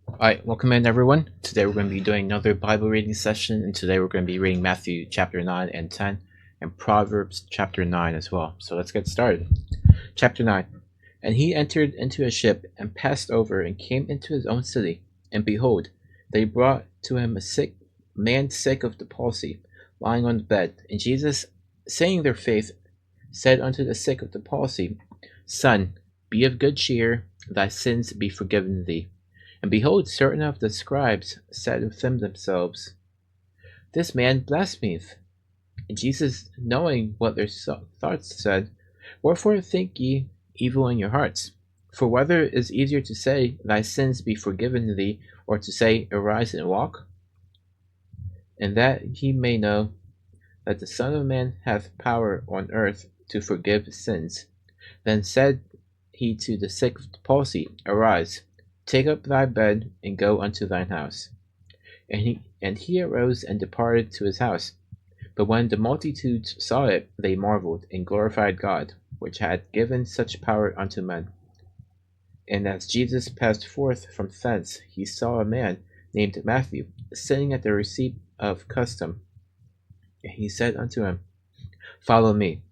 Alright, welcome in everyone. Today we're going to be doing another Bible reading session, and today we're going to be reading Matthew chapter 9 and 10, and Proverbs chapter 9 as well. So let's get started. Chapter 9. And he entered into a ship, and passed over, and came into his own city. And behold, they brought to him a man sick of the palsy, lying on the bed. And Jesus, seeing their faith, said unto the sick of the palsy, Son, be of good cheer, thy sins be forgiven thee. And behold, certain of the scribes said within themselves, This man blasphemeth. And Jesus, knowing what their thoughts, said, Wherefore think ye evil in your hearts? For whether it is easier to say, Thy sins be forgiven thee, or to say, Arise and walk? And that ye may know that the Son of Man hath power on earth to forgive sins. Then said he to the sick of the palsy, Arise, take up thy bed, and go unto thine house. And he arose and departed to his house. But when the multitudes saw it, they marveled, and glorified God, which had given such power unto men. And as Jesus passed forth from thence, he saw a man named Matthew, sitting at the receipt of custom. And he said unto him, Follow me.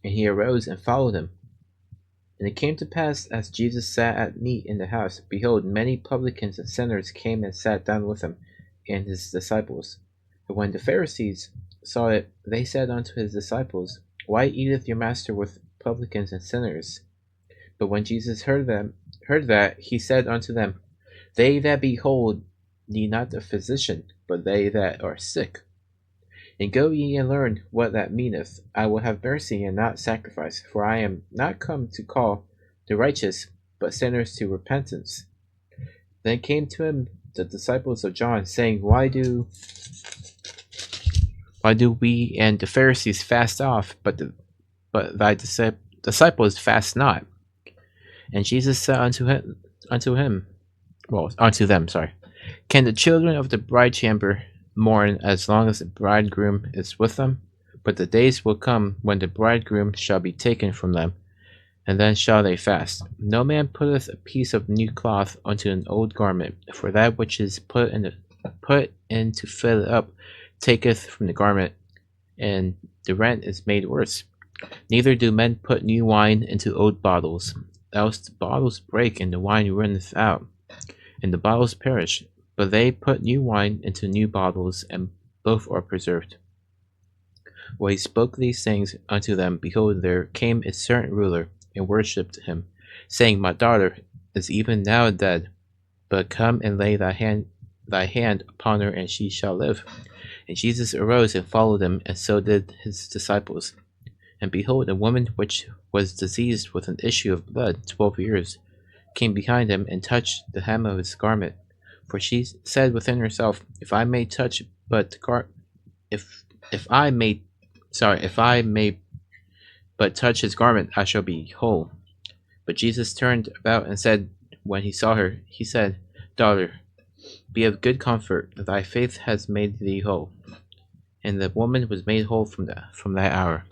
And he arose and followed him. And it came to pass, as Jesus sat at meat in the house, behold, many publicans and sinners came and sat down with him and his disciples. And when the Pharisees saw it, they said unto his disciples, Why eateth your master with publicans and sinners? But when Jesus heard that, he said unto them, They that be whole need not a physician, but they that are sick. And go ye and learn what that meaneth. I will have mercy and not sacrifice, for I am not come to call the righteous, but sinners to repentance. Then came to him the disciples of John, saying, Why do we and the Pharisees fast oft, but thy disciples fast not? And Jesus said unto them, Can the children of the bride chamber mourn as long as the bridegroom is with them? But the days will come when the bridegroom shall be taken from them, and then shall they fast. No man putteth a piece of new cloth unto an old garment, for that which is put in to fill it up taketh from the garment, and the rent is made worse. Neither do men put new wine into old bottles, else the bottles break, and the wine runneth out, and the bottles perish. But they put new wine into new bottles, and both are preserved. While he spoke these things unto them, behold, there came a certain ruler, and worshipped him, saying, My daughter is even now dead, but come and lay thy hand upon her, and she shall live. And Jesus arose and followed him, and so did his disciples. And behold, a woman which was diseased with an issue of blood 12 years came behind him, and touched the hem of his garment. For she said within herself, If I may but touch his garment, I shall be whole. But Jesus turned about and said, when he saw her, he said, Daughter, be of good comfort, thy faith has made thee whole. And the woman was made whole from that hour.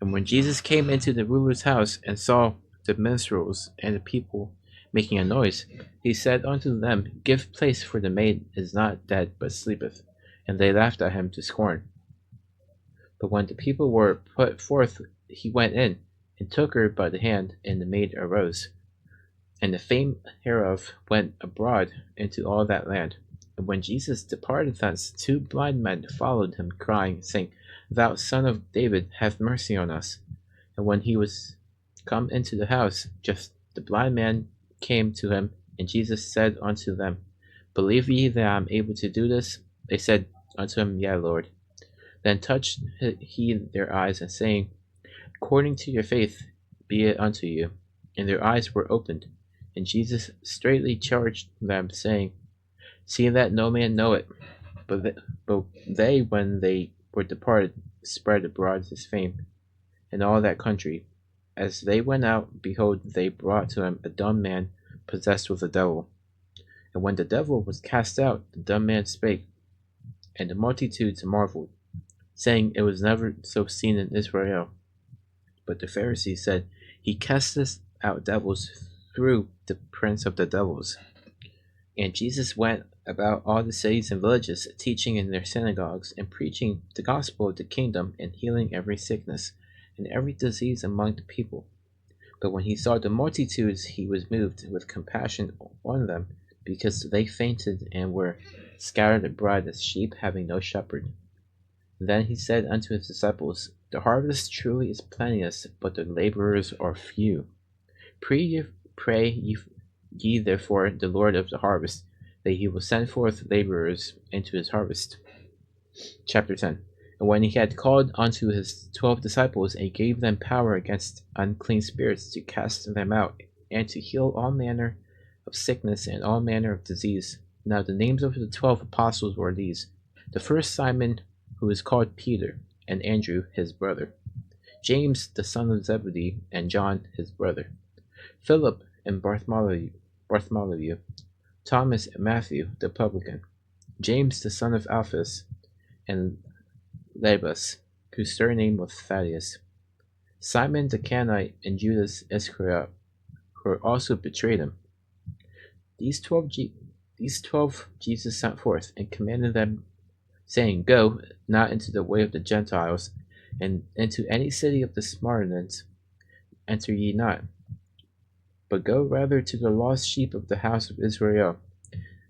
And when Jesus came into the ruler's house, and saw the minstrels and the people making a noise, he said unto them, Give place, for the maid is not dead, but sleepeth. And they laughed at him to scorn. But when the people were put forth, he went in, and took her by the hand, and the maid arose. And the fame hereof went abroad into all that land. And when Jesus departed thence, 2 blind men followed him, crying, saying, Thou Son of David, have mercy on us. And when he was come into the house, just the blind man came to him, and Jesus said unto them, Believe ye that I am able to do this? They said unto him, Yea, Lord. Then touched he their eyes, and saying, According to your faith be it unto you. And their eyes were opened. And Jesus straightly charged them, saying, See that no man know it. But they, when they were departed, spread abroad his fame in all that country. As they went out, behold, they brought to him a dumb man possessed with a devil. And when the devil was cast out, the dumb man spake, and the multitudes marveled, saying, It was never so seen in Israel. But the Pharisees said, He casteth out devils through the prince of the devils. And Jesus went about all the cities and villages, teaching in their synagogues, and preaching the gospel of the kingdom, and healing every sickness and every disease among the people. But when he saw the multitudes, he was moved with compassion on them, because they fainted and were scattered abroad as sheep having no shepherd. Then he said unto his disciples, The harvest truly is plenteous, but the laborers are few. Pray ye therefore the Lord of the harvest, that he will send forth laborers into his harvest. Chapter 10. And when he had called unto his 12 disciples, and gave them power against unclean spirits to cast them out, and to heal all manner of sickness and all manner of disease. Now the names of the 12 apostles were these: the first Simon, who is called Peter, and Andrew his brother, James the son of Zebedee, and John his brother, Philip and Bartholomew, Thomas and Matthew the publican, James the son of Alphaeus, and Lebus, whose surname was Thaddeus, Simon the Canaanite, and Judas Iscariot, who also betrayed him. These 12 Jesus sent forth, and commanded them, saying, Go not into the way of the Gentiles, and into any city of the Samaritans enter ye not, but go rather to the lost sheep of the house of Israel.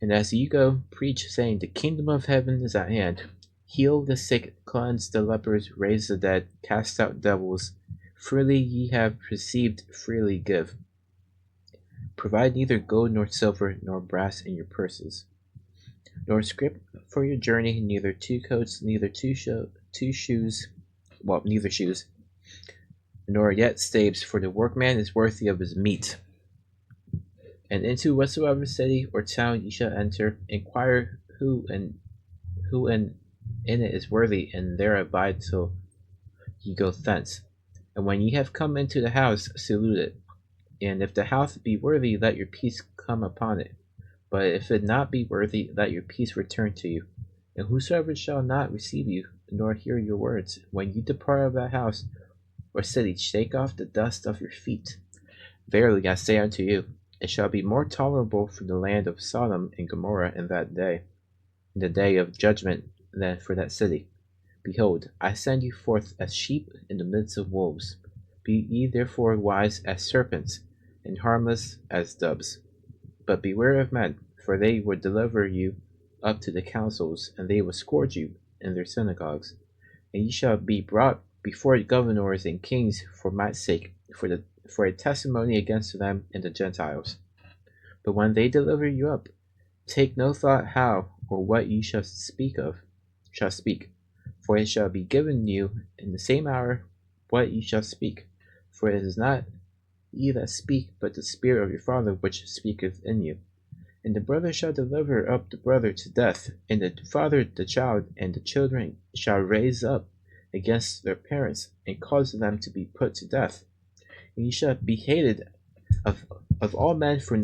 And as ye go, preach, saying, The kingdom of heaven is at hand. Heal the sick, cleanse the lepers, raise the dead, cast out devils. Freely ye have received, freely give. Provide neither gold nor silver nor brass in your purses, nor scrip for your journey, neither 2 coats, neither shoes, nor yet staves, for the workman is worthy of his meat. And into whatsoever city or town ye shall enter, inquire who in it is worthy, and there abide till ye go thence. And when ye have come into the house, salute it. And if the house be worthy, let your peace come upon it. But if it not be worthy, let your peace return to you. And whosoever shall not receive you, nor hear your words, when you depart of that house or city, shake off the dust of your feet. Verily I say unto you, it shall be more tolerable for the land of Sodom and Gomorrah in the day of judgment, than for that city. Behold, I send you forth as sheep in the midst of wolves. Be ye therefore wise as serpents, and harmless as doves. But beware of men, for they will deliver you up to the councils, and they will scourge you in their synagogues. And ye shall be brought before governors and kings for my sake, for a testimony against them and the Gentiles. But when they deliver you up, take no thought how or what ye shall speak, for it shall be given you in the same hour what ye shall speak. For it is not ye that speak, but the Spirit of your Father which speaketh in you. And the brother shall deliver up the brother to death, and the father the child, and the children shall raise up against their parents, and cause them to be put to death. And ye shall be hated of all men for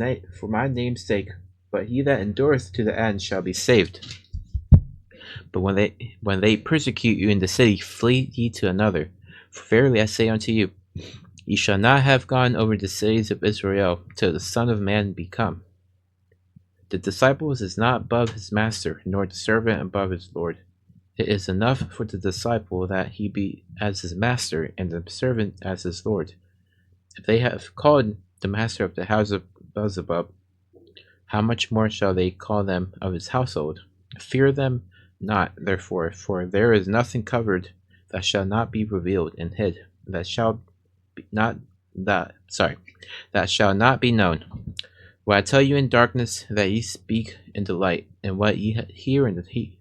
my name's sake, but he that endureth to the end shall be saved. But when they persecute you in the city, flee ye to another. For verily I say unto you, ye shall not have gone over the cities of Israel till the Son of Man be come. The disciple is not above his master, nor the servant above his Lord. It is enough for the disciple that he be as his master, and the servant as his Lord. If they have called the master of the house of Beelzebub, how much more shall they call them of his household? Fear them not, therefore, for there is nothing covered that shall not be revealed, and hid that shall not be known. What I tell you in darkness, that ye speak in the light, and what you hear in the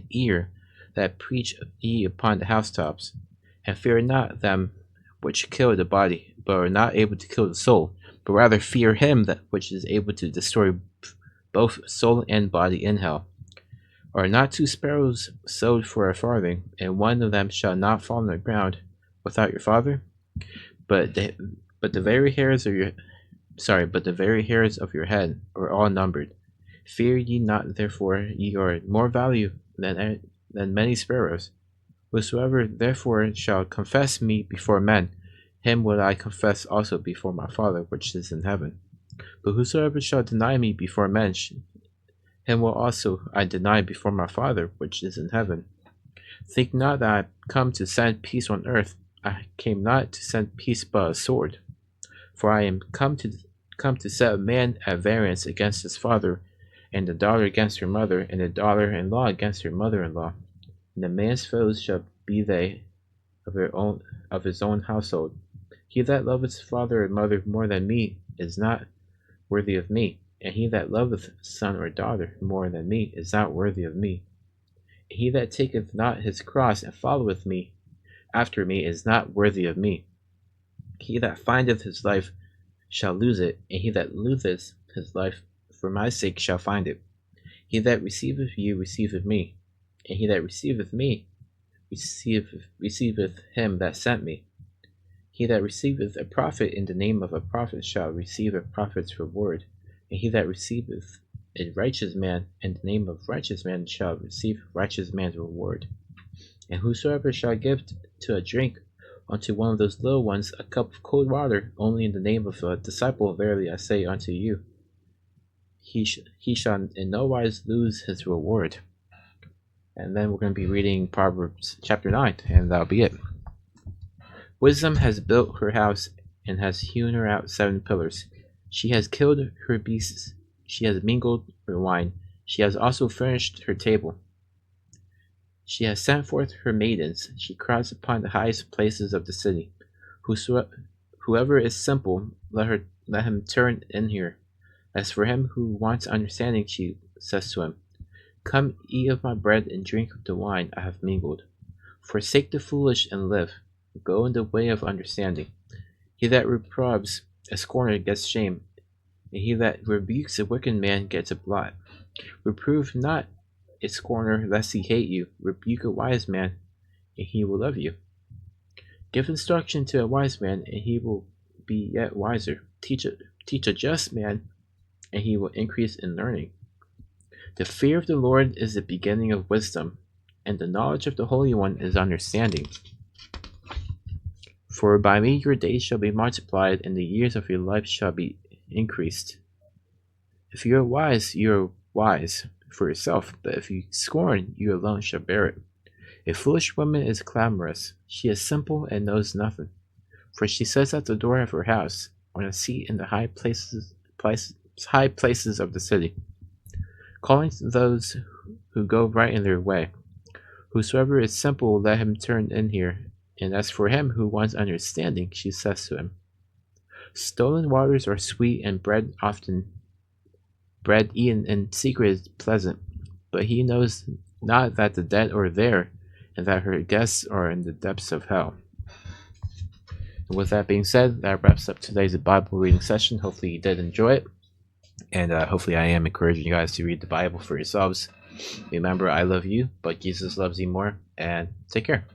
ear, that preach ye upon the housetops. And fear not them which kill the body, but are not able to kill the soul, but rather fear him that which is able to destroy both soul and body in hell. Are not 2 sparrows sold for a farthing, and one of them shall not fall on the ground without your Father? But the very hairs of your head are all numbered. Fear ye not, therefore, ye are more value than many sparrows. Whosoever therefore shall confess me before men, him will I confess also before my Father which is in heaven. But whosoever shall deny me before men, him will also I deny before my Father which is in heaven. Think not that I come to send peace on earth. I came not to send peace but a sword. For I am come to set a man at variance against his father, and the daughter against her mother, and the daughter-in-law against her mother-in-law. And the man's foes shall be they of his own household. He that loveth his father or mother more than me is not worthy of me, and he that loveth son or daughter more than me is not worthy of me. And he that taketh not his cross and followeth me after me is not worthy of me. He that findeth his life shall lose it, and he that loseth his life for my sake shall find it. He that receiveth you receiveth me, and he that receiveth me receiveth him that sent me. He that receiveth a prophet in the name of a prophet shall receive a prophet's reward, and he that receiveth a righteous man in the name of righteous man shall receive righteous man's reward. And whosoever shall give to a drink unto one of those little ones a cup of cold water only in the name of a disciple, verily I say unto you, he shall in no wise lose his reward. And then we're going to be reading Proverbs chapter 9, and that'll be it. Wisdom has built her house and has hewn her out 7 pillars. She has killed her beasts, she has mingled her wine, she has also furnished her table. She has sent forth her maidens, she crowds upon the highest places of the city. Whoever is simple, let him turn in here. As for him who wants understanding, she says to him, Come, eat of my bread and drink of the wine I have mingled. Forsake the foolish and live. Go in the way of understanding. He that reproves a scorner gets shame, and he that rebukes a wicked man gets a blot. Reprove not a scorner lest he hate you. Rebuke a wise man, and he will love you. Give instruction to a wise man, and he will be yet wiser. Teach a just man, and he will increase in learning. The fear of the Lord is the beginning of wisdom, and the knowledge of the Holy One is understanding. For by me your days shall be multiplied, and the years of your life shall be increased. If you are wise for yourself, but if you scorn, you alone shall bear it. A foolish woman is clamorous. She is simple and knows nothing. For she sits at the door of her house, on a seat in the high places of the city, calling those who go right in their way. Whosoever is simple, let him turn in here. And as for him who wants understanding, she says to him, Stolen waters are sweet, and bread eaten in secret is pleasant. But he knows not that the dead are there, and that her guests are in the depths of hell. And with that being said, that wraps up today's Bible reading session. Hopefully you did enjoy it, and hopefully I am encouraging you guys to read the Bible for yourselves. Remember, I love you, but Jesus loves you more, and take care.